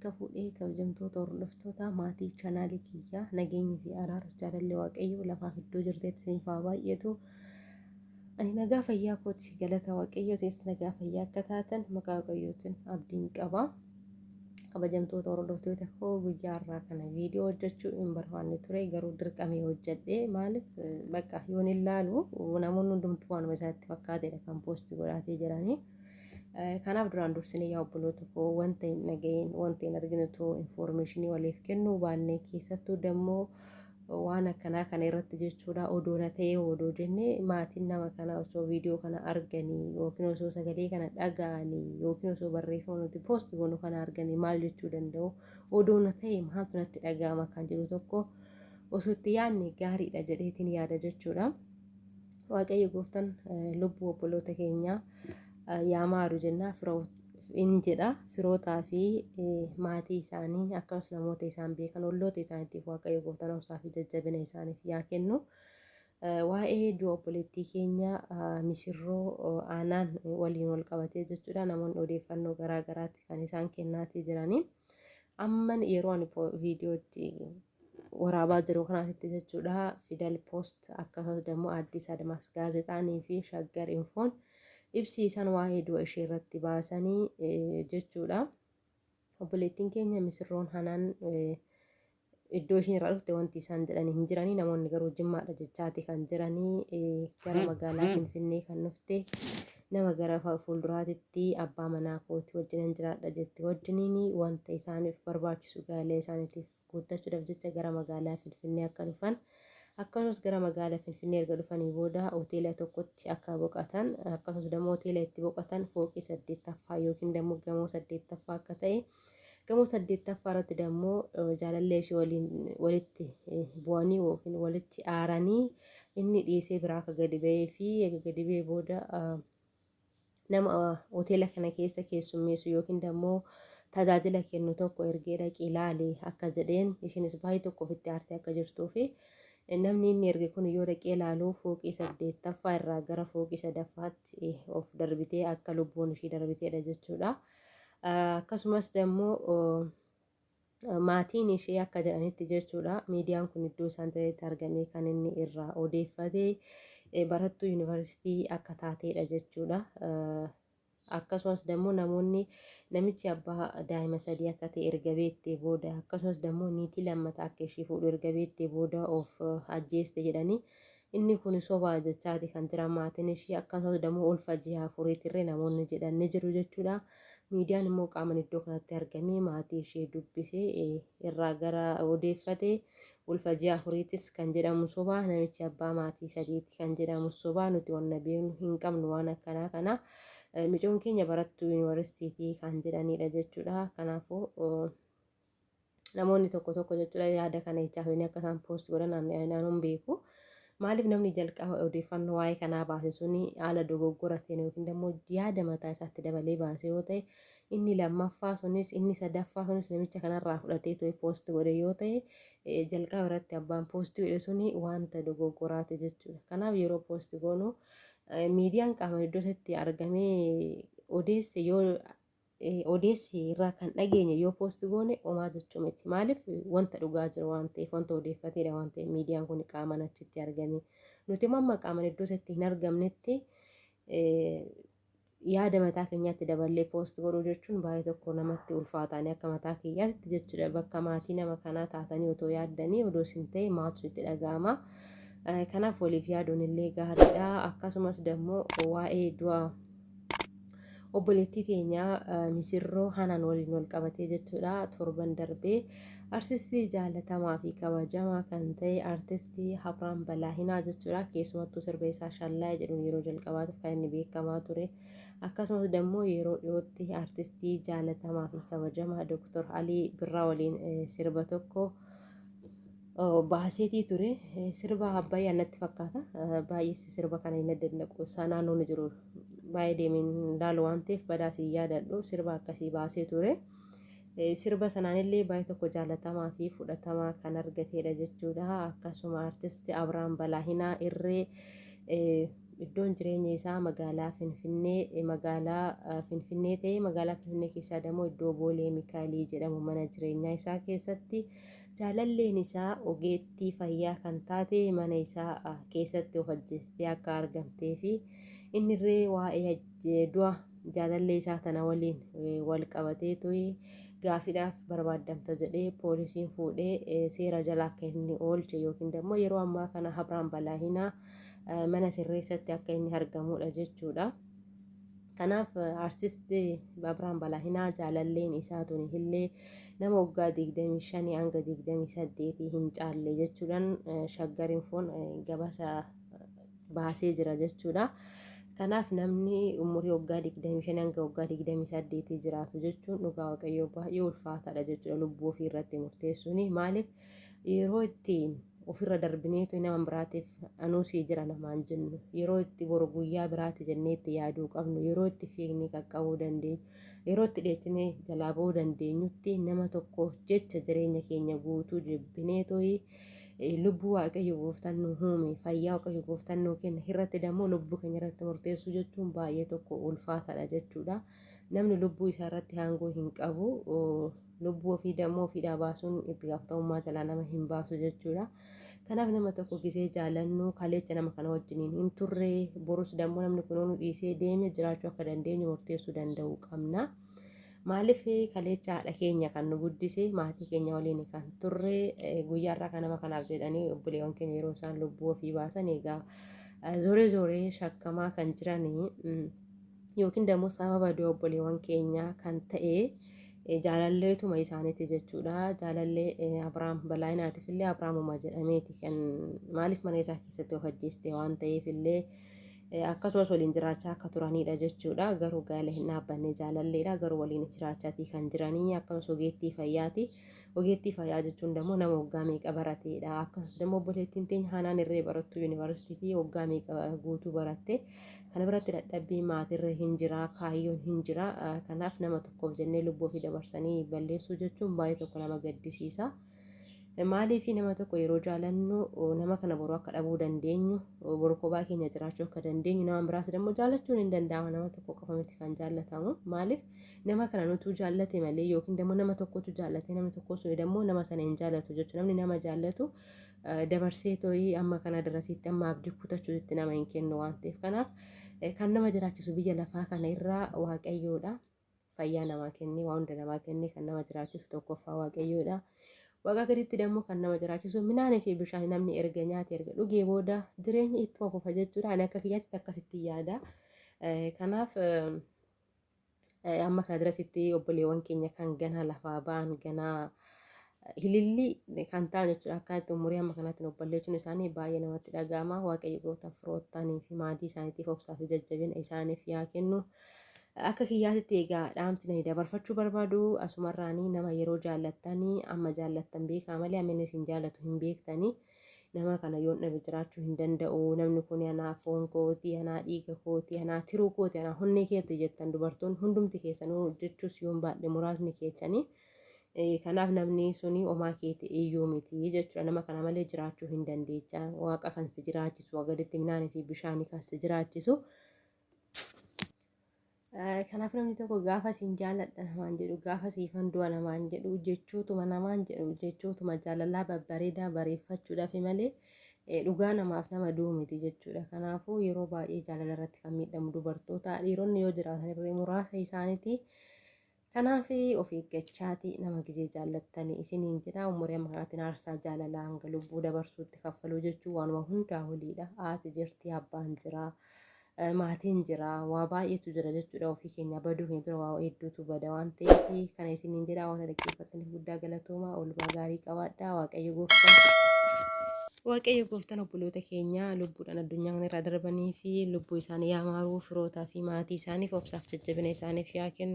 harka fuudhee kabajamtoota hordoftoota maatii chaanaalii kiyyaa nageenyi fi araara jaalalli waaqayyoo lafaaf iddoo jirteetti isiniif haa baay'atu. Ani nagaa fayyaa kooti galata waaqayyoo isinis nagaa fayyaa akka taatan maqaa waaqayyootiin abdiin qaba. Kabajamtoota hordoftoota koo guyyaa har'aa kana viidiyoo hojjechuu hin barbaanne ture garuu dirqamee hojjedhee maaliif bakka yoon ilaalu namoonni hundumtuu waanuma isaatti fakkaatedha kan poosti godhatee jiranii. Kanaaf duraan dursanii yaa obboloota koo wanta hin dhaga'in wanta hin argine too informationii waliif kennuu baannee keessattuu dammoo waan akkanaa kana irratti jechuudha odoona ta'ee odoo jennee maatiin nama kana osoo viidiyoo kana arganii yookiin osoo sagalee kana dhaga'anii yookiin osoo barreeffama nuti poosti goonu kana arganii maal jechuu danda'u odoona ta'e maaltu natti dhaga'ama kan jedhu tokko osoo itti yaadne gaariidha jedheetiin yaada jechuudha. Waaqayyo gooftaan lubbuu obboloota keenyaa yaamaaru jennaa in jedha firootaa fi maatii isaanii akkasumas namoota isaan beekan olloota isaaniitiif waaqayyo gooftaan obsaa fi jajjabina isaaniif yaa kennu. Waa'ee du'a obboleettii keenya misirroo aanaan waliin wal qabatee jechuudha namoonni odeeffannoo garaa garaatti kan isaan kennaatii jiranii. Amman yeroo ani viidiyootti waraabaa jiru kanaatti jechuudha Fidel Post akkasumas immoo Addis Admas gaazexaanii fi Shaggar Infoon ibsiisan waa'ee du'a ishee irratti baasanii jechuudha. Obboleettiin keenya misirroon hanaan iddoo ishiin irraa dhufte wanti isaan jedhanii hin jiranii namoonni garuu jimmaadha jechaati kan jiranii gara magaalaa Finfinnee kan dhufte nama gara fuulduraatitti abbaa manaa kooti wajjin jiraadha jetti wajjiniin wanta isaaniif barbaachisu gaalee isaaniitiif guuttachuudhaaf jecha gara magaalaa Finfinnee akka dhufan. Akkasumas gara magaalaa Finfinnee erga dhufanii booda hoteela tokkotti akka boqotan akkasumas immoo hoteela itti boqotan fooqii 8ffaa yookiin immoo gamoo 8ffaa akka ta'e gamoo 8ffaa irratti immoo jaalallee ishee walitti bu'anii yookiin walitti aaranii inni dhiisee biraa akka gadi ba'ee fi eega gadi ba'ee booda nama hoteela kana keessa keessummeessu yookiin immoo tajaajila kennu tokko ergee dhaqee ilaalee akka jedheen ishiinis baay'ee tokko ofitti aartee akka jirtuu fi namni inni erge kun yoo dhaqee ilaaluu fooqii 8ffaa irraa gara fooqii 3ffaatti of darbitee akka lubbuun ishii darbiteedha jechuudha. Akkasumas immoo maatiin ishee akka jedhanitti jechuudha miidiyaan kun iddoo isaan jiretti argamee kan inni irraa odeeffatee barattuu yuunivarsiitii akka taateedha jechuudha. Akkasumas immoo namoonni namichi abbaa daa'ima 3 akka ta'e erga beektee booda akkasumas immoo niitii lammataa akka ishee fuudhu erga beektee booda of ajjeeste jedhanii inni kun sobaa jechaati kan jiran maatiin ishee akkasumas immoo ulfa ji'a 4 namoonni jedhan ni jiru jechuudha. Miidiyaan immoo qaaman iddoo kanatti argamee maatii ishee dubbisee irraa gara odeeffatee ulfa ji'a 4 kan jedhamu sobaa namichi abbaa maatii 3 kan jedhamu sobaa nuti wanna beeknu hin qabnu waan akkanaa kana. Micoon keenya barattuu yuunivarsiitii kan jedhanidha jechuudha. Kanaafuu namoonni tokko jechuudha yaada kana jechaaf akka isaan poost godhan naannoon beeku. Maaliif namni jalqaba odeeffannoo waa'ee kanaa baase suni haala dogoggora ta'een yookiin immoo yaada mataa isaatti dabalee baase yoo ta'e inni lammaffaa sunis inni sadaffaa sunis namicha kanarraa fudhatee to'e poost godhe yoo ta'e jalqaba irratti abbaan poost godhe suni wanta dogoggoraati jechuudha. Kanaaf yeroo poost goonu miidiyaan qaama iddoo isaatti argamee odeesse yoo odeessi irraa kan dhageenye yoo poosti goone homaa jechuu miti. Maaliif wanta dhugaa jiru waan ta'eef wanta odeeffateedha waan ta'eef miidiyaan kun qaamaan achitti argame. Nuti mamma qaamaan iddoo isaatti hin argamnetti yaada mataa keenyaatti daballee poosti godhuu jechuun baay'ee tokko namatti ulfaataanii akka mataa kiyyaatti jechuudha. Bakka maatii nama kanaa taatanii otoo yaaddanii odoo isin ta'e maatu itti dhaga'ama. Kanaaf waliif yaaduun illee gaariidha. Akkasumas immoo waa'ee du'a obboleettii keenyaa misirroo hanaan waliin wal qabatee jechuudha. Torban darbee artistii jaalatamaa fi kabajamaa kan ta'e artistii Abrahaam Balaahinaa jechuudha. Keessumattuu sirba isaa Shallaayee jedhuun yeroo jalqabaatiif kan inni beekamaa ture. Akkasumas immoo yeroo dhiyootti artistii jaalatamaa fi kabajamaa Dr. Alii Birraa waliin sirba tokko baaseetii ture. Sirba Abbayyaa natti fakkaata. Baay'ee sirba kana hin dandaqu naannoon jiru baay'ee deemeen ilaalu waan ta'eef badaasii yaadadhu sirba akkasii baasee ture. Sirba sanaanillee baay'ee tokko jaalatamaa fi fudhatamaa kan argateedha jechuudha. Akkasuma artisti Abrahaam Balaahinaa irree iddoon jireenya isaa magaalaa Finfinnee ta'ee magaalaa Finfinnee keessaa immoo iddoo Boolee Mikaayilii jedhamu mana jireenyaa isaa keessatti jaalalleen isaa ogeettii fayyaa kan taate mana isaa keessatti of ajjeestee akka argamtee fi innirree waa'ee du'a jaalallee isaa tana waliin wal qabatee ture gaafiidhaaf barbaadamta jedhee poolisiin fuudhee seera jala akka inni oolche yookiin immoo yeroo ammaa kana Abrahaam Balaahinaa mana sirreessatti akka inni argamudha jechuudha. Kanaaf artisti Abrahaam Balaahinaa jaalalleen isaa tuni illee nama waggaa 25 hanga 28 hin caalle jechuudhaan Shaggar Infoon gabaasa baasee jira jechuudha. Kanaaf namni umurii waggaa 25 hanga waggaa 28 jiraatu jechuun dhugaa waaqayyoo baay'ee ulfaataadha jechuudha lubbuu ofii irratti murteessuun. Maaliif yeroo ittiin ofirra darbineetu nama biraatiif anuusii jira namaan jennu, yeroo itti boru guyyaa biraati jennee itti yaaduu qabnu, yeroo itti fiignee qaqqabuu dandeenyu, yeroo itti dheechinee jalaa ba'uu dandeenyutti nama tokkoof jecha jireenya keenya guutuu jibbineetoo lubbuu waaqayyo gooftaan nu uume fayyaa waaqayyo gooftaan nu kenna irratti dammoo lubbuu keenya irratti murteessuu jechuun baay'ee tokko ulfaataadha jechuudha. Namni lubbuu isaa irratti aangoo hin qabu lubbuu ofii dammoo ofiidhaa baasuun itti gaafatamummaa jalaa nama hin baasu jechuudha. Kanaaf nama tokko gisee jaalannu kaleecha nama kana wajjiniin hin turre borus dammoo namni kun nu dhiisee deeme jiraachuu akka dandeenyu murteessuu danda'uu qabna. Maaliif kaleecha haadha keenya kan nu guddise maatii keenya waliin kan turre guyyaarraa kan nama kanaaf jedhanii obboleewwan keenya yeroo isaan lubbuu ofii baasan egaa zooree shakkamaa kan jiranii yookiin dammoo sababa du'a obboleewwan keenya kan ta'e jaalalleetuma isaaniiti jechuudha. Jaalallee Abrahaam Balaayinaatiif illee Abrahaamuma jedhameeti kan maaliif mana isaa keessatti of ajjeeste waan ta'eef illee akkasumas waliin jiraachaa akka turanidha jechuudha. Garuu gaala hin dhaabbanne jaalalleedha. Garuu waliin jiraachaatii kan jiranii akkasumas ogeettii fayyaati. Ogeettii fayyaa jechuun dammoo nama waggaa meeqa barateedha. Akkasumas dammoo obboleettiin teenya Haanaan irree barattu yuunivarsiitii waggaa meeqa guutuu baratte. Kana biratti dadhabbii maatirra hin jira, kaayyoon hin jira. Kanaaf nama tokkoof jennee lubbuu ofii dabarsanii balleessuu jechuun baay'ee tokko nama gaddisiisa. Maaliif nama tokko yeroo jaalannu nama kana boruu akka dhabuu dandeenyu, boruu kophaa keenya jiraachuu akka dandeenyu, nama biraas dammoo jaallachuun hin danda'ama. Nama tokko qofa miti kan jaallatamu. Maaliif nama kana nutu jaallate malee yookiin dammoo nama tokkotu jaallate namni tokko sun dammoo nama sana hin jaallatu jechuudha. Namni nama jaallatu dabarsee too'ii amma kana darasitti amma abdii kutachuutti nama hin kennu waan ta'eef. Kanaaf kan nama jiraachisu biyya lafaa kana irraa waaqayyoodha. Fayyaa namaa kennee waan hunda namaa kennee kan nama jiraachisu tokkoffaa waaqayyoodha. Waaqa gaditti dammoo kan nama jiraachisu midhaanii fi bishaan namni erga nyaate erga dhugee booda jireenya ittuma fufa jechuudha. Ani akka kiyyaatti akkasitti yaada. Kanaaf amma kana darasitti obboleewwan keenya kan ganaa lafaa ba'an ganaa hilillii kan ta'an jechuudha. Akka umurii amma kanatti obboleechuun isaanii baay'ee namatti dhaga'ama. Waaqayyo goota firoottanii fi maatii isaaniitiif obsaa fi jajjabina isaaniif yaa kennu. Akka kiyyaatti egaa dhaamsi dabarfachuu barbaadu asumarraanii nama yeroo jaallattanii amma jaallattan beekaa malee amma inni isin jaallatu hin beektanii nama kana yoon dhabe jiraachuu hin danda'u. Namni kun anaa foon kooti, anaa dhiiga kooti, anaa tiruu kooti, anaa onnee keetti jettan dubartoonni hundumti keessanuu jechuus yoon baadhe muraasni keessanii. Kanaaf namni suni homaa keetti iyyuu miti jechuudha. Nama kana malee jiraachuu hin dandeecha. Waaqa kan si jiraachisu wagaditti midhaanii fi bishaanii kan si jiraachisu. Kanaaf namni tokko gaafa siin jaalladha namaan jedhu gaafa siifan du'a namaan jedhu jechootuma namaan jedhu jechootuma jaalalaa babbareedaa bareeffachuudhaaf malee dhugaa namaaf nama du'u miti jechuudha. Kanaafuu yeroo baay'ee jaalala irratti kan miidhamu dubartoota dhiironni yoo jiraatan irree muraasa isaaniiti. Kanaaf of eeggachaati nama gisee jaallattanii isiniin jedha. Umurii amma kanatti aarsaa jaalalaa hanga lubbuu dabarsuutti kaffaluu jechuun waanuma hundaa oliidha. Haati jirti, abbaan jira. Maatiin jira waa baay'eetu jira jechuudha. Ofii keenya baduu keenya dura waa hedduutu bada waan ta'eef kana isiniin jedha. Waan dhaggeeffattaniif guddaa galatooma. Oolmaa gaarii qabaadha. Waaqayyo gooftaan obboloota keenya lubbuudhaan addunyaa kana irraa darbanii fi lubbuu isaanii yaa maaruu firootaa fi maatii isaaniif obsaaf jajjabina isaaniif yaa kennu.